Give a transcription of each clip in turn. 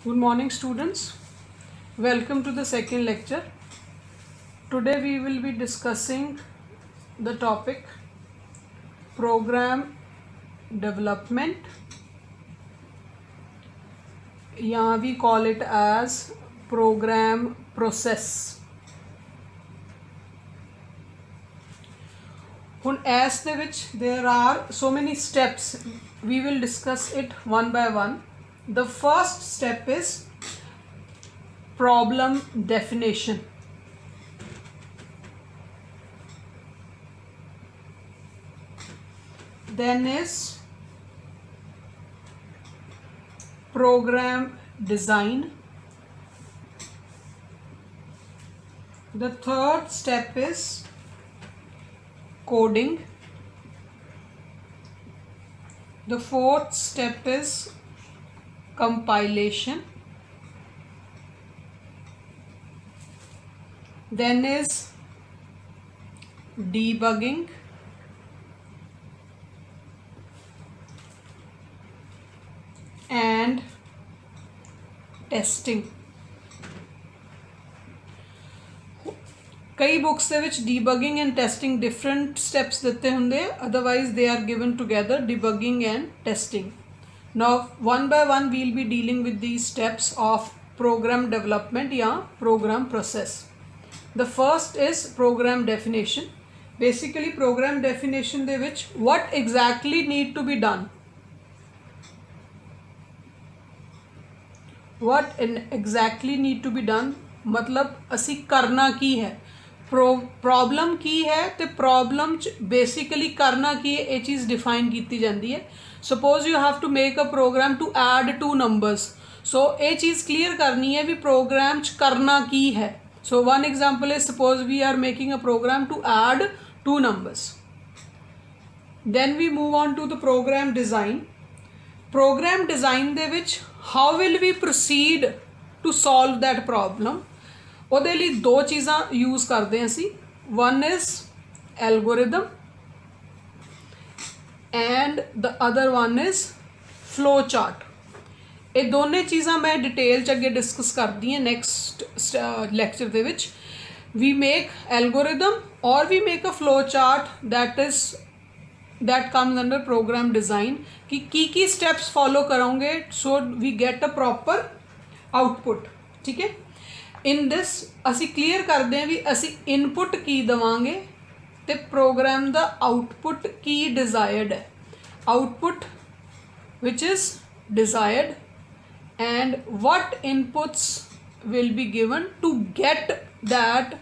Good morning, students. Welcome to the second lecture. Today we will be discussing the topic program development. Yeah, we call it as program process. As the which there are so many steps, we will discuss it one by one. The first step is problem definition. Then is program design. The third step is coding. The fourth step is compilation. Then is debugging. And testing. कई books ਦੇ ਵਿੱਚ debugging and testing different steps ਦਿੱਤੇ ਹੁੰਦੇ otherwise they are given together, debugging and testing. Now one by one we'll be dealing with these steps of program development या program process. The first is program definition. Basically program definition ਦੇ ਵਿੱਚ what exactly need to be done. What exactly need to be done मतलब असी करना की है, problem की है तो प्रॉब्लम बेसिकली करना की है, ये चीज़ डिफाइन की जाती है. Suppose you have to make a program to add 2 numbers, so ये चीज़ क्लियर करनी है भी प्रोग्राम च करना की है. So one example is suppose we are making a program to add 2 numbers. Then we move on to the program design. Program design they which how will we proceed to solve that problem. ਉਹਦੇ ਲਈ 2 ਚੀਜ਼ਾਂ use करते हैं असी. One is algorithm and the other one is flow chart. ये दोनों चीज़ां मैं डिटेल च अगे डिस्कस करती हैं नैक्सट लैक्चर दे विच. वी मेक एल्गोरिदम और we make a flow chart that comes under program design की स्टैप्स फॉलो करोगे so we get a proper output. ठीक है. इन दिस असी क्लीयर करते हैं भी असी इनपुट की देवांगे तो प्रोग्राम दा आउटपुट की डिज़ायर्ड है. Output which is desired and what inputs will be given to get that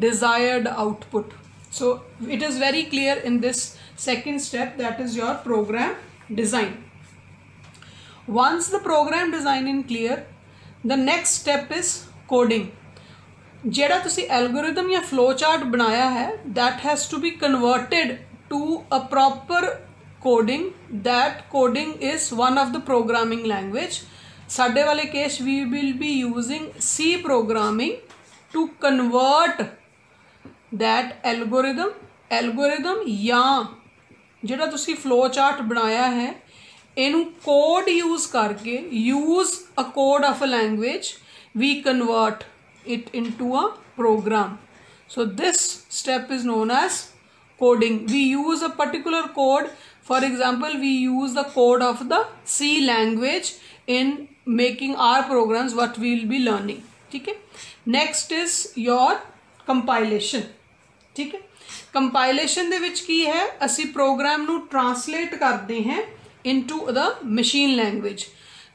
desired output. So it is very clear in this second step, that is your program design. Once the program design is clear, the next step is coding. जेड़ा तुसी algorithm या flow chart बनाया है that has to be converted to a proper coding. That coding is one of the programming language. साडे वाले case we will be using C programming to convert that algorithm या ਜਿਹੜਾ ਤੁਸੀਂ flow chart ਬਣਾਇਆ ਹੈ ਇਹਨੂੰ ਕੋਡ यूज़ करके use a code of a language we convert it into a program. So this step is known as coding. We use a particular code. For example we use the code of the C language in making our programs what we will be learning. ठीक है. Next is your compilation. ठीक है. Compilation दे विच की है असी programme नू translate करते हैं इनटू द मशीन लैंग्वेज.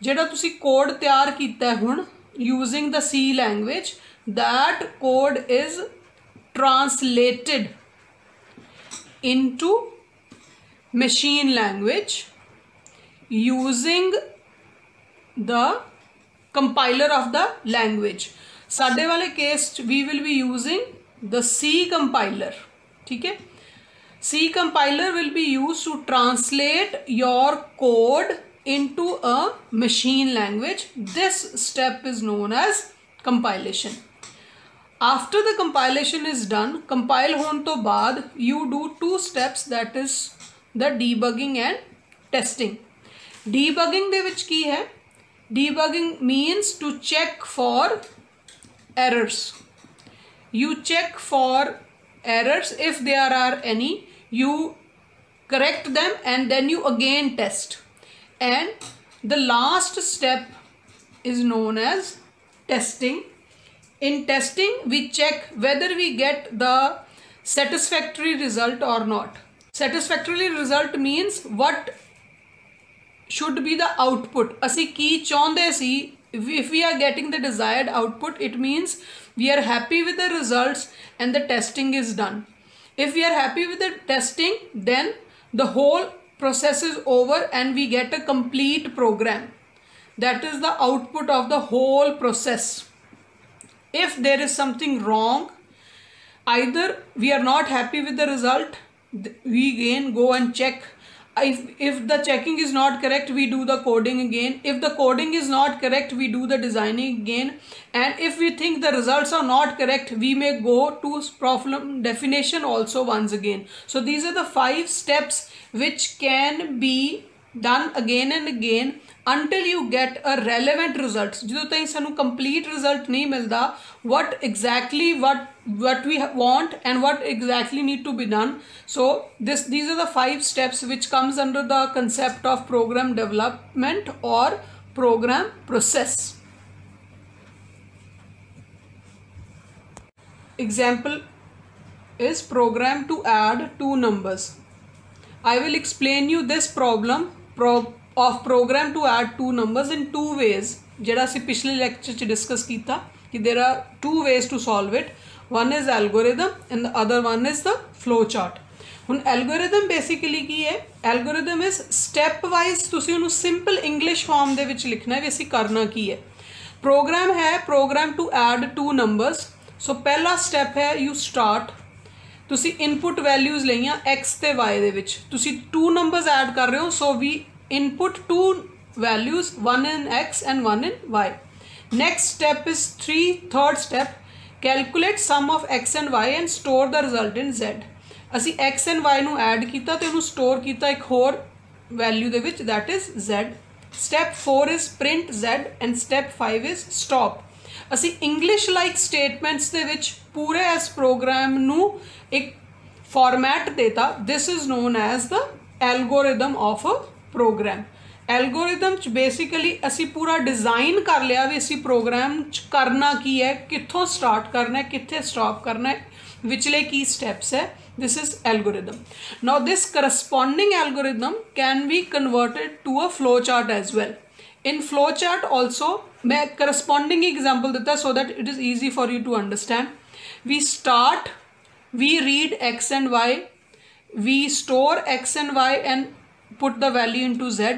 जेड़ा तुसी कोड तैयार कीता है हुण using the C language that code is translated into machine language using the compiler of the language. साडे वाले case we will be using the C compiler. ठीक है. C compiler will be used to translate your code into a machine language. This step is known as compilation. After the compilation is done, compile होने तो बाद you do 2 steps, that is the debugging and testing. Debugging ਦੇ ਵਿੱਚ ਕੀ ਹੈ Debugging means to check for errors. You check for errors. If there are any, you correct them and then you again test. And the last step is known as testing. In testing, we check whether we get the satisfactory result or not. Satisfactory result means what should be the output. Asi ki chaਹੁੰਦੇ C, if we are getting the desired output, it means we are happy with the results and the testing is done. If we are happy with the testing, then the whole process is over and we get a complete program. That is the output of the whole process. If there is something wrong, either we are not happy with the result, we again go and check. If the checking is not correct, we do the coding again. If the coding is not correct, we do the designing again. And if we think the results are not correct, we may go to problem definition also once again. So these are the 5 steps which can be done again and again until you get a relevant result. ਜਦੋਂ ਤਾਈਂ ਸਾਨੂੰ complete result नहीं मिलता, what exactly what we want and what exactly need to be done. So these are the 5 steps which comes under the concept of program development or program process. Example is program to add 2 numbers. I will explain you this problem of program to add 2 numbers in 2 ways. ਜਿਹੜਾ ਅਸੀਂ ਪਿਛਲੇ lecture 'ਚ discuss ਕੀਤਾ ਕਿ there are 2 ways to solve it. One is algorithm and the other one is the flow chart. ਹੁਣ algorithm basically ਕੀ ਹੈ? Algorithm is step wise, ਤੁਸੀਂ ਉਹਨੂੰ simple English form ਦੇ ਵਿੱਚ ਲਿਖਣਾ ਹੈ ਵੀ ਅਸੀਂ ਕਰਨਾ ਕੀ ਹੈ. Program ਹੈ program to add 2 numbers. So ਪਹਿਲਾ step ਹੈ you start. ਤੁਸੀਂ input values ਲਈਆਂ x ਤੇ y ਦੇ ਵਿੱਚ, ਤੁਸੀਂ 2 numbers add ਕਰ ਰਹੇ ਹੋ, so we input 2 values, one in x and one in y. Next step is third step, calculate sum of x and y and store the result in z. ਅਸੀਂ x and y ਨੂੰ add ਕੀਤਾ ਤੇ ਉਹਨੂੰ store ਕੀਤਾ ਇੱਕ ਹੋਰ value ਦੇ ਵਿੱਚ, that is z. Step 4 is print z and step 5 is stop. ਅਸੀਂ English like statements ਦੇ ਵਿੱਚ ਪੂਰੇ ਇਸ program ਨੂੰ ਇੱਕ format ਦੇਤਾ. This is known as the algorithm of a program. Algorithm च basically ਅਸੀਂ पूरा design कर लिया भी ਅਸੀਂ program च करना की है, कित्थों start करना है, कित्थे stop करना है, विचले की steps है. This is algorithm. Now this corresponding algorithm can be converted to a flow chart as well. In flow chart also मैं corresponding example देता so that it is easy for you to understand. We start, we read x and y, we store x and y and put the value into z,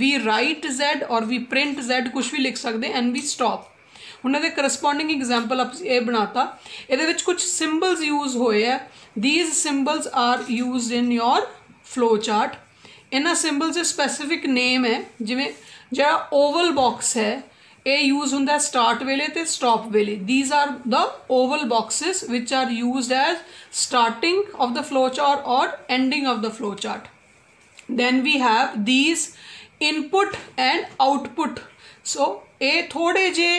we write z or we print z, कुछ भी लिख सकते and we stop. उन्हें दे corresponding example आप ये बनाता, इधर विच कुछ symbols use होए हैं. These symbols are used in your flow chart. इन्हां symbols से specific name है, जिमें जरा oval box है, ये use हुंदा है start वेले ते stop वेले. These are the oval boxes which are used as starting of the flow chart or ending of the flow chart. Then we have these input and output. So ये थोड़े जे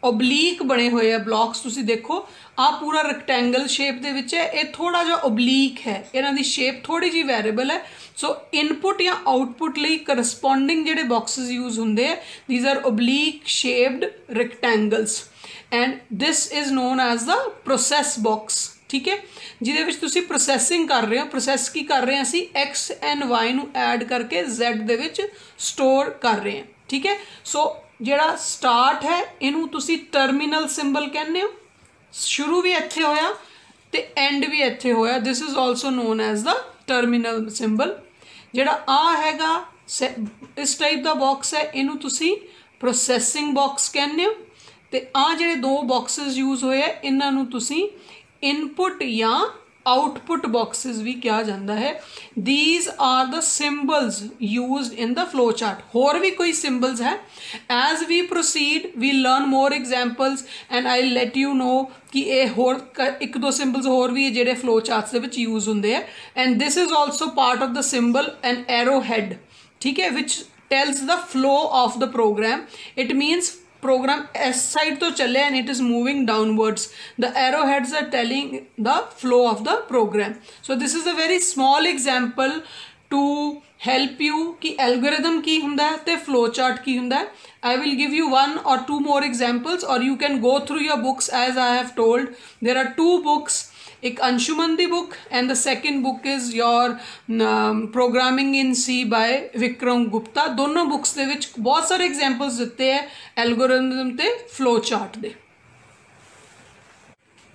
oblique बने हुए हैं blocks. तुसी देखो आ पूरा rectangle shape दे विच है, ये थोड़ा जा oblique है, इन्हां दी shape थोड़ी जी variable है. So input या output ਲਈ corresponding ਜਿਹੜੇ boxes use ਹੁੰਦੇ हैं, these are oblique shaped rectangles and this is known as the process box. ठीक है, ਜਿਹਦੇ ਵਿੱਚ ਤੁਸੀਂ processing ਕਰ ਰਹੇ ਹੋ. process ਕੀ ਕਰ ਰਹੇ ਹਾਂ ਅਸੀਂ, x and y ਨੂੰ add ਕਰਕੇ z ਦੇ ਵਿੱਚ store ਕਰ ਰਹੇ ਹਾਂ. ਠੀਕ ਹੈ, ਸੋ ਜਿਹੜਾ start ਹੈ ਇਹਨੂੰ ਤੁਸੀਂ terminal symbol ਕਹਿੰਦੇ ਹੋ. ਸ਼ੁਰੂ ਵੀ ਇੱਥੇ ਹੋਇਆ ਤੇ end ਵੀ ਇੱਥੇ ਹੋਇਆ. this is also known as the terminal symbol. ਜਿਹੜਾ ਆ ਹੈਗਾ ਇਸ ਟਾਈਪ ਦਾ ਬਾਕਸ ਹੈ, ਇਹਨੂੰ ਤੁਸੀਂ processing box ਕਹਿੰਦੇ ਹੋ. ਤੇ ਆ ਜਿਹੜੇ 2 boxes use ਹੋਏ ਆ ਇਹਨਾਂ ਨੂੰ ਤੁਸੀਂ input या output boxes भी कहा जाता है. These are the symbols used in the flow chart. और भी कोई symbols है. As we proceed, we learn more examples and I'll let you know कि ये और 1-2 symbols और भी है जेडे flow charts दे विच use हुंदे हैं. And this is also part of the symbol an arrow head. ठीक है, which tells the flow of the program. It means program S side to chale and it is moving downwards. The arrowheads are telling the flow of the program. So this is a very small example to help you कि algorithm की हुंदा है ते flow chart की हुंदा है. I will give you 1 or 2 more examples, or you can go through your books as I have told. There are 2 books. एक अंशुमन दी book and the second book is your Programming in C by Vikram Gupta. दोनों books दे विच बहुत सारे examples दिते हैं algorithm ते flow chart दे.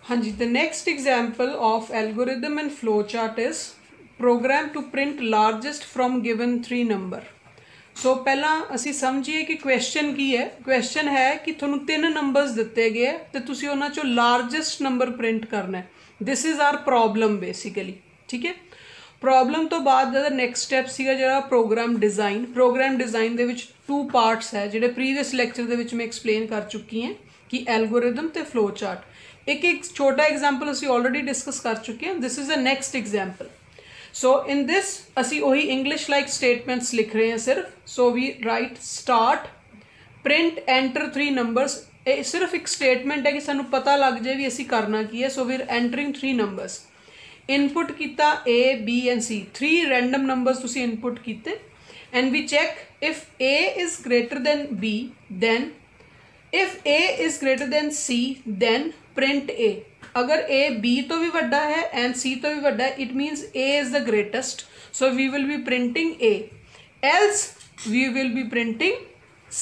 हाँ जी, the next example of algorithm and flow chart is program to print largest from given 3 number. सो पहला असी समझिए कि क्वेश्चन की है. क्वेश्चन है कि थोनू 3 नंबर्स दिते गए तो तुसी उन्हां चों लार्जेस्ट नंबर प्रिंट करना है. This is our problem basically. ठीक है, प्रॉब्लम तो बाद दा नैक्सट स्टैप सीगा जिहड़ा programme design. Program design they which 2 parts है जिहड़े प्रीवियस लैक्चर दे विच मैं एक्सप्लेन कर चुकी हैं कि एल्गोरिदम ते फ्लो चार्ट. एक छोटा एग्जाम्पल असी ऑलरेडी डिस्कस कर चुके हैं. This is a next example. So in this असी वही इंग्लिश लाइक स्टेटमेंट्स लिख रहे हैं सिर्फ. So we write start print enter 3 numbers. सिर्फ एक स्टेटमेंट है कि सानू पता लग जाए भी असी करना की है. So we are entering 3 numbers. Input किया A, B and C. 3 random numbers तुसी इनपुट किए and we check if A is greater than B, then if A is greater than C, then print A. अगर A B तो भी वड्डा है and C तो भी वड्डा है, it means A is the greatest. So we will be printing A. Else we will be printing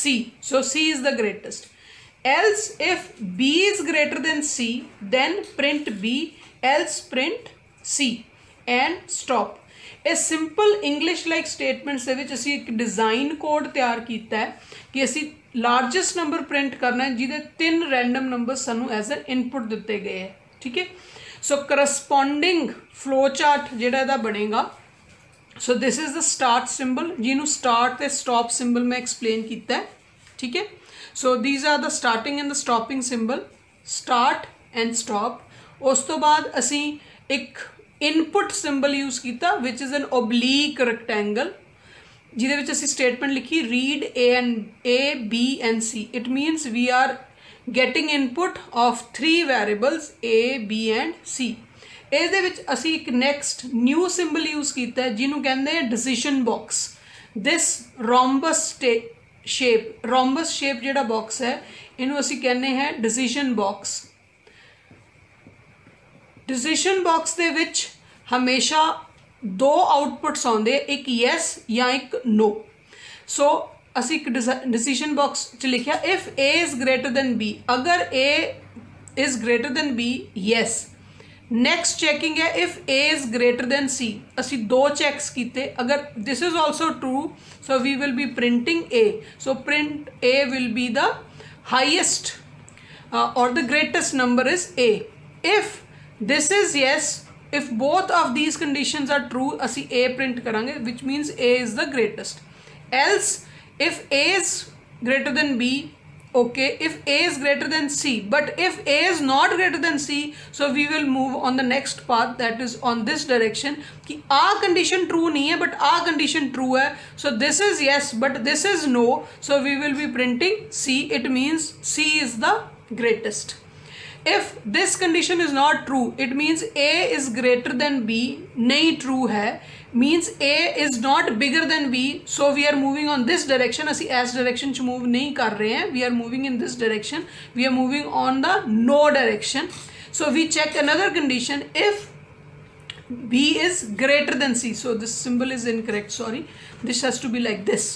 C. So C is the greatest. Else if B is greater than C, then print B, else print C and stop. A simple English like statements ਦੇ ਵਿੱਚ ਅਸੀਂ ਇੱਕ design code तैयार किया है कि ਅਸੀਂ largest number print करना है जिहदे 3 रैंडम नंबर सानू एज ए इनपुट दिते गए हैं. ठीक है, सो करस्पॉन्डिंग फ्लो चार्ट जिहड़ा इहदा बनेगा. So this is the start symbol जिन्होंने स्टार्ट ते स्टॉप सिंबल मैं एक्सप्लेन किया है. ठीक है, so these are the starting and the stopping symbol, start and stop. उस तो बाद असी एक इनपुट सिंबल यूज़ किया which is an oblique rectangle जिहदे विच असी स्टेटमेंट लिखी read A, B and C. It means we are getting input of 3 variables A, B and C. इहदे विच असी एक नैक्सट न्यू सिंबल यूज़ किया जिन्हों कहते हैं decision box. This rhombus shape जिहड़ा बॉक्स है इनू असी कहने हैं डिसीजन बॉक्स. डिसीजन बॉक्स दे विच हमेशा 2 आउटपुट्स आउंदे, एक यस या एक नो. सो असी एक डिसीजन बॉक्स च लिखिया if A is greater than B. अगर A is greater than B, yes. Next checking है if A is greater than C. असी 2 चेक्स किए. अगर this is also true, so we will be printing A. सो print A will be the highest और the greatest number is A. If this is yes, if both of these conditions are true, असी A print करांगे which means A is the greatest. Else if A is greater than B, okay, if A is greater than C, but if A is not greater than C, so we will move on the next path, that is on this direction कि आ condition true नहीं है but uh condition true है. So this is yes but this is no, so we will be printing C. It means C is the greatest. If this condition is not true, it means A is greater than B. नहीं true है, means A is not bigger than B. So we are moving on this direction. असी S direction च move नहीं कर रहे हैं. We are moving in this direction. We are moving on the no direction. So we check another condition if B is greater than C. So this symbol is incorrect. Sorry, this has to be like this.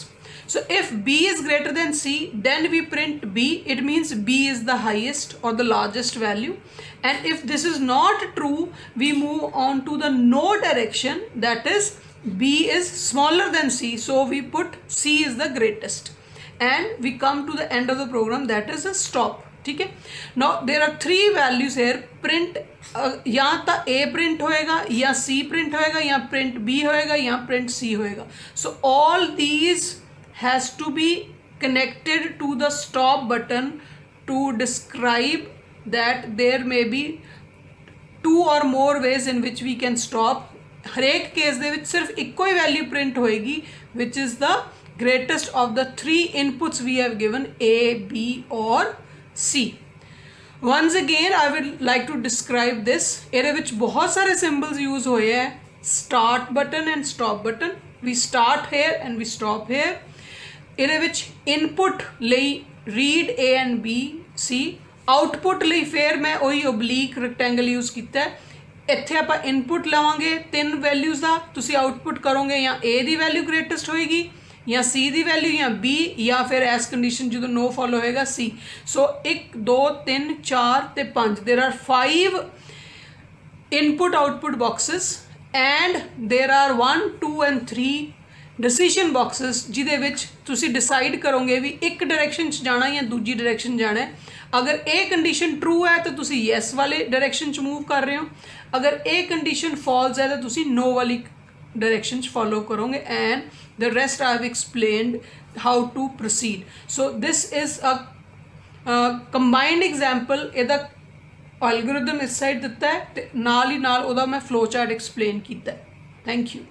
So if B is greater than C, then we print B. It means B is the highest or the largest value. And if this is not true, we move on to the no direction, that is B is smaller than C. So we put C is the greatest. And we come to the end of the program, that is a stop. ठीक है. Now there are 3 values here. Print या तो A print होएगा या C print होएगा या print B होएगा या print C होएगा. So all these has to be connected to the stop button to describe that there may be 2 or more ways in which we can stop. हर एक case दे विच सिर्फ इक्को ही value print होएगी which is the greatest of the three inputs we have given, A, B or C. Once again I would like to describe this. ਇਹਦੇ ਵਿੱਚ ਬਹੁਤ ਸਾਰੇ symbols use ਹੋਏ ਹੈ, start button and stop button. We start here and we stop here. ਇਹਦੇ ਵਿੱਚ input ਲਈ read A and B, C. output ਲਈ ਫਿਰ ਮੈਂ ਉਹੀ oblique rectangle use ਕੀਤਾ ਹੈ। ਇੱਥੇ ਆਪਾਂ ਇਨਪੁਟ ਲਵਾਂਗੇ 3 ਵੈਲਿਊਜ਼ ਦਾ, ਤੁਸੀਂ ਆਊਟਪੁੱਟ ਕਰੋਗੇ ਜਾਂ A ਦੀ ਵੈਲਿਊ ਗ੍ਰੇਟੈਸਟ ਹੋਏਗੀ ਜਾਂ C ਦੀ ਵੈਲਿਊ ਜਾਂ B ਜਾਂ ਫਿਰ ਐਸ ਕੰਡੀਸ਼ਨ ਜਦੋਂ ਨੋ ਫੋਲੋ ਹੋਏਗਾ C। ਸੋ 1 2 3 4 ਤੇ 5 there are 5 input output boxes and there are 1 2 and 3 decision boxes जिदे विच तुसी डिसाइड करोगे भी एक डायरेक्शन च जाना या दूजी डायरेक्शन जाना है। अगर ए कंडीशन ट्रू है तो तुसी येस वाले डायरेक्शन च मूव कर रहे हो, अगर ए कंडीशन फॉल्स है तो तुसी नो वाली डायरेक्शन च फॉलो करोगे and the rest I have explained how to proceed. So this is a combined example. इहदा एल्गोरिथम इस साइड दिता है ते नाल ही नाल उहदा मैं फ्लो चार्ट एक्सप्लेन किया है। Thank you.